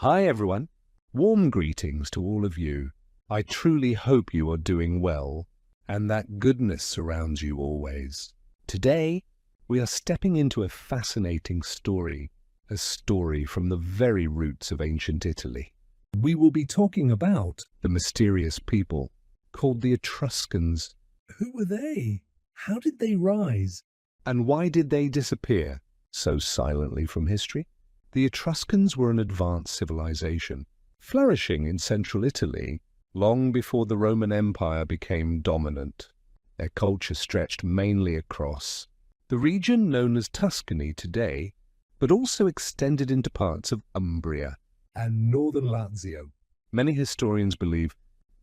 Hi everyone, warm greetings to all of you. I truly hope you are doing well and that goodness surrounds you always. Today, we are stepping into a fascinating story, a story from the very roots of ancient Italy. We will be talking about the mysterious people called the Etruscans. Who were they? How did they rise? And why did they disappear so silently from history? The Etruscans were an advanced civilization, flourishing in central Italy long before the Roman Empire became dominant. Their culture stretched mainly across the region known as Tuscany today, but also extended into parts of Umbria And northern Lazio. Many historians believe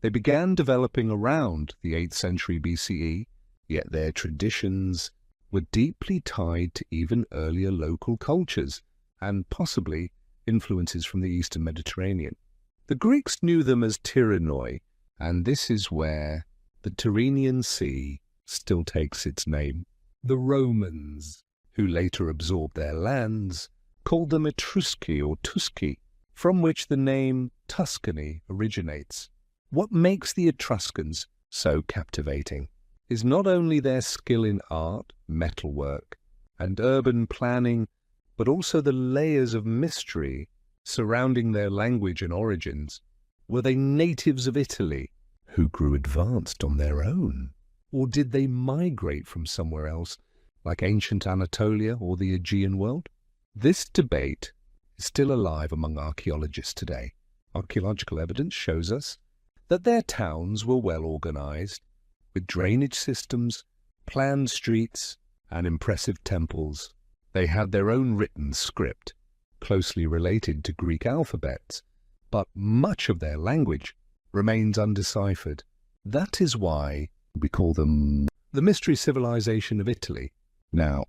they began developing around the 8th century BCE, yet their traditions were deeply tied to even earlier local cultures and possibly influences from the Eastern Mediterranean. The Greeks knew them as Tyranoi, and this is where the Tyrrhenian Sea still takes its name. The Romans, who later absorbed their lands, called them Etrusci or Tusci, from which the name Tuscany originates. What makes the Etruscans so captivating is not only their skill in art, metalwork, and urban planning, but also the layers of mystery surrounding their language and origins. Were they natives of Italy who grew advanced on their own? Or did they migrate from somewhere else, like ancient Anatolia or the Aegean world? This debate is still alive among archaeologists today. Archaeological evidence shows us that their towns were well organized, with drainage systems, planned streets, and impressive temples. They had their own written script, closely related to Greek alphabets, but much of their language remains undeciphered. That is why we call them the mystery civilization of Italy. Now,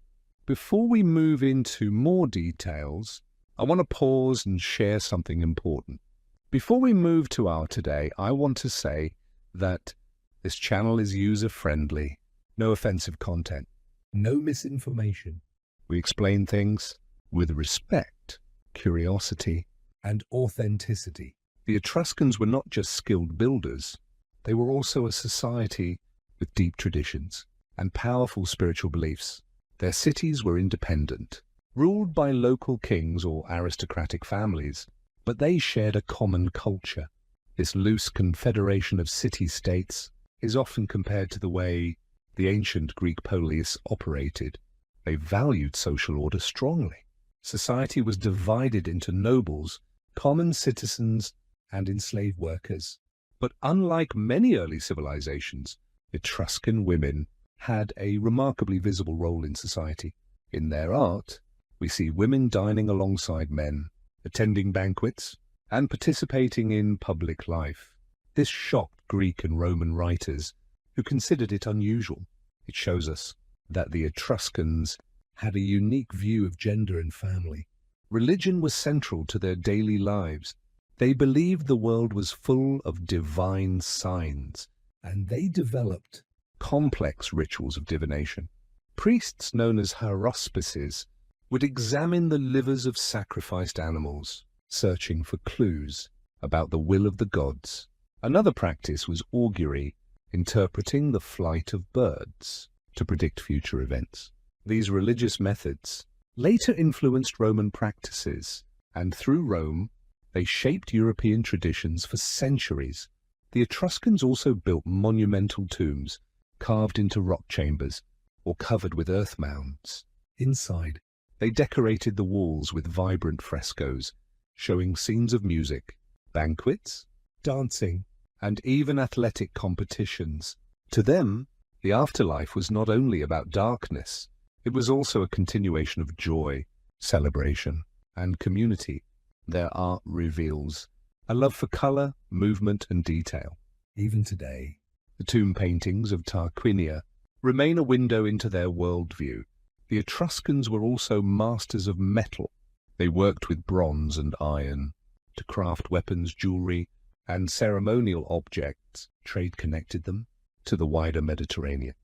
before we move into more details, I want to pause and share something important. Before we move to our today, I want to say that this channel is user-friendly, no offensive content. no misinformation, We explain things with respect, curiosity. and authenticity. The Etruscans were not just skilled builders, they were also a society with deep traditions and powerful spiritual beliefs. Their cities were independent, ruled by local kings or aristocratic families, but they shared a common culture. This loose confederation of city-states is often compared to the way the ancient Greek polis operated. They valued social order strongly. Society was divided into nobles, common citizens, and enslaved workers. But unlike many early civilizations, Etruscan women had a remarkably visible role in society. In their art, we see women dining alongside men, attending banquets, and participating in public life. This shocked Greek and Roman writers, who considered it unusual. It shows us that the Etruscans had a unique view of gender and family. Religion was central to their daily lives. They believed the world was full of divine signs, And they developed complex rituals of divination. Priests known as haruspices would examine the livers of sacrificed animals, searching for clues about the will of the gods. Another practice was augury, interpreting the flight of birds to predict future events. These religious methods later influenced Roman practices, and through Rome, they shaped European traditions for centuries. The Etruscans also built monumental tombs carved into rock chambers or covered with earth mounds. inside. They decorated the walls with vibrant frescoes, showing scenes of music, banquets, dancing, and even athletic competitions. To them, the afterlife was not only about darkness, it was also a continuation of joy, celebration, and community. Their art reveals a love for color, movement, and detail. Even today, The tomb paintings of Tarquinia remain a window into their worldview. The Etruscans were also masters of metal. They worked with bronze and iron to craft weapons, jewelry, and ceremonial objects. Trade connected them to the wider Mediterranean.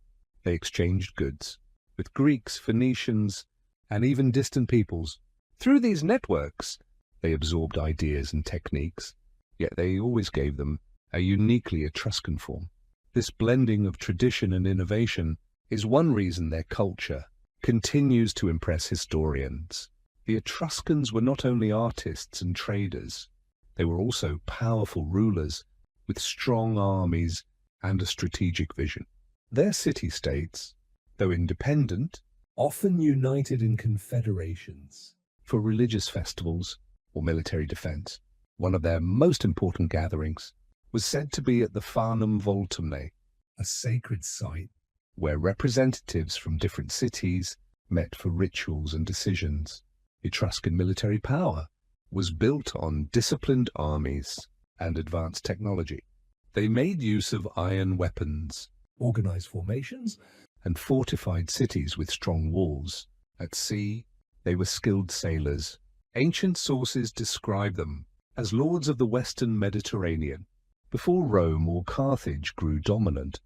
They exchanged goods with Greeks, Phoenicians, and even distant peoples. Through these networks, They absorbed ideas and techniques, yet they always gave them a uniquely Etruscan form. This blending of tradition and innovation is one reason their culture continues to impress historians. The Etruscans were not only artists and traders, they were also powerful rulers with strong armies and a strategic vision. Their city-states, though independent, often united in confederations for religious festivals or military defense. One of their most important gatherings was said to be at the Farnum Voltumne, a sacred site where representatives from different cities met for rituals and decisions. Etruscan military power was built on disciplined armies and advanced technology. They made use of iron weapons, organized formations, and fortified cities with strong walls. At sea, they were skilled sailors. Ancient sources describe them as lords of the western Mediterranean. Before Rome or Carthage grew dominant,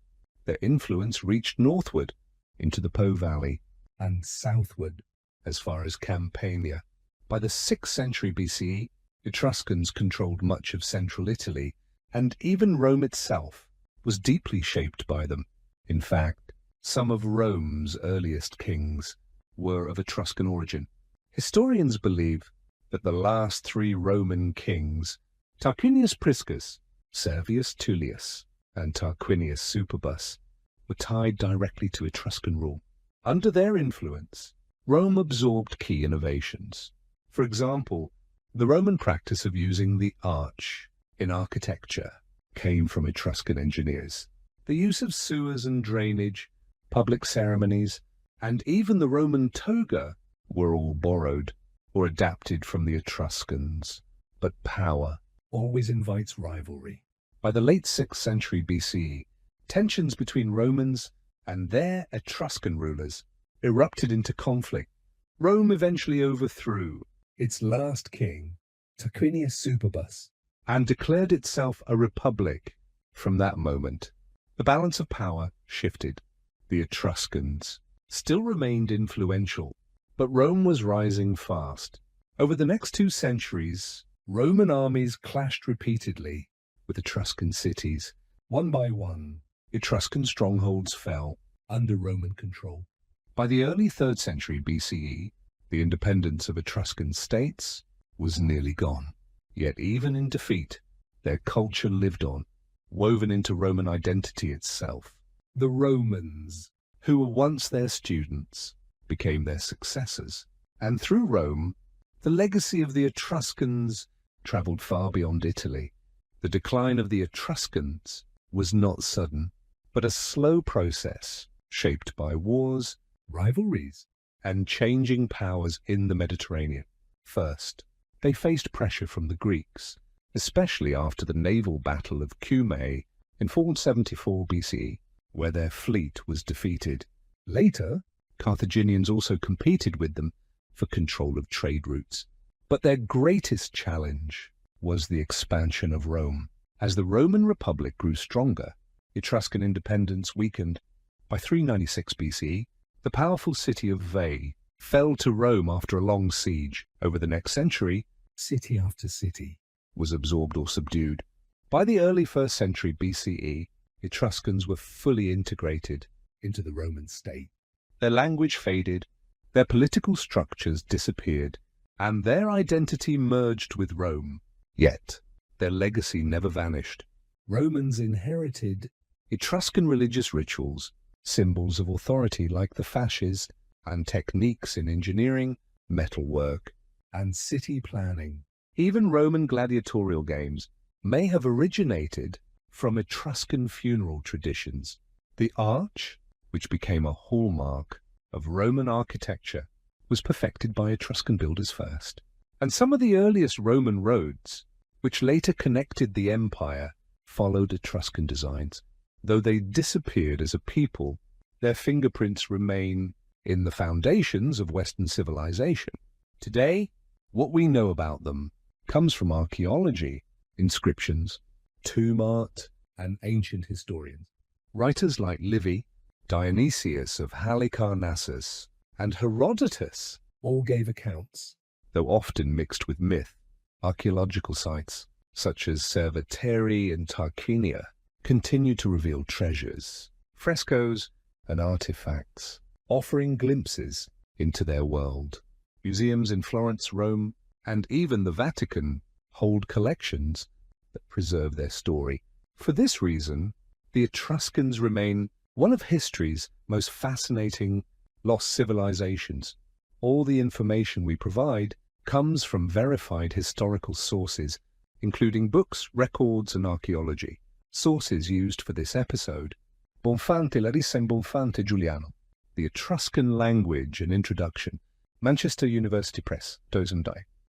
their influence reached northward into the Po Valley and southward as far as Campania. By the 6th century BCE, Etruscans controlled much of central Italy, and even Rome itself was deeply shaped by them. In fact, some of Rome's earliest kings were of Etruscan origin. Historians believe that the last 3 Roman kings, Tarquinius Priscus, Servius Tullius, and Tarquinius Superbus, were tied directly to Etruscan rule. Under their influence, Rome absorbed key innovations. For example, the Roman practice of using the arch in architecture came from Etruscan engineers. The use of sewers and drainage, public ceremonies, and even the Roman toga were all borrowed or adapted from the Etruscans. But power always invites rivalry. By the late 6th century BCE, tensions between Romans and their Etruscan rulers erupted into conflict. Rome eventually overthrew its last king, Tarquinius Superbus, and declared itself a republic. From that moment, the balance of power shifted. The Etruscans still remained influential, but Rome was rising fast. Over the next 2 centuries, Roman armies clashed repeatedly with Etruscan cities. One by one, Etruscan strongholds fell under Roman control. By the early 3rd century BCE, the independence of Etruscan states was nearly gone. Yet even in defeat, their culture lived on, woven into Roman identity itself. The Romans, who were once their students, became their successors. And through Rome, the legacy of the Etruscans traveled far beyond Italy. The decline of the Etruscans was not sudden, but a slow process shaped by wars, rivalries, and changing powers in the Mediterranean. First, they faced pressure from the Greeks, especially after the naval battle of Cumae in 474 BCE, where their fleet was defeated. Later, Carthaginians also competed with them for control of trade routes. But their greatest challenge was the expansion of Rome. As the Roman Republic grew stronger, Etruscan independence weakened. By 396 BCE, the powerful city of Veii fell to Rome after a long siege. Over the next century, city after city was absorbed or subdued. By the early 1st century BCE, Etruscans were fully integrated into the Roman state. Their language faded, their political structures disappeared, and their identity merged with Rome. Yet, their legacy never vanished. Romans inherited Etruscan religious rituals, symbols of authority like the fasces, and techniques in engineering, metalwork, and city planning. Even Roman gladiatorial games may have originated from Etruscan funeral traditions. The arch, which became a hallmark of Roman architecture, was perfected by Etruscan builders first. And some of the earliest Roman roads, which later connected the empire, followed Etruscan designs. Though they disappeared as a people, their fingerprints remain in the foundations of Western civilization. Today, what we know about them comes from archaeology, inscriptions, tomb art, and ancient historians. Writers like Livy, Dionysius of Halicarnassus, and Herodotus all gave accounts, though often mixed with myth, Archaeological sites, such as Cerveteri and Tarquinia, continue to reveal treasures, frescoes, and artifacts, offering glimpses into their world. Museums in Florence, Rome, and even the Vatican hold collections that preserve their story. For this reason, the Etruscans remain one of history's most fascinating lost civilizations. All the information we provide comes from verified historical sources, including books, records, and archaeology. Sources used for this episode: Bonfante, Larissa and Bonfante Giuliano, The Etruscan Language and Introduction, Manchester University Press, 2000.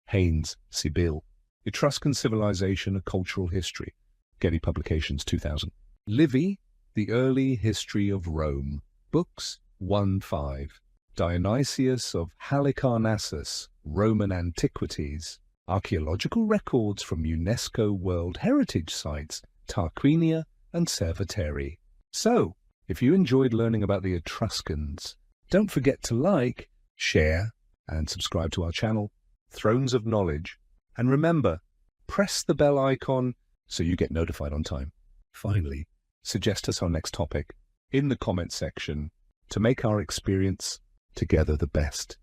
Haynes, Sibyl, Etruscan Civilization, A Cultural History, Getty Publications, 2000. Livy, The Early History of Rome, Books 1-5. Dionysius of Halicarnassus, Roman Antiquities, Archaeological Records from UNESCO World Heritage Sites, Tarquinia and Cerveteri. So, if you enjoyed learning about the Etruscans, don't forget to like, share, and subscribe to our channel, Thrones of Knowledge. And remember, press the bell icon so you get notified on time. Finally, suggest us our next topic in the comment section to make our experience together the best.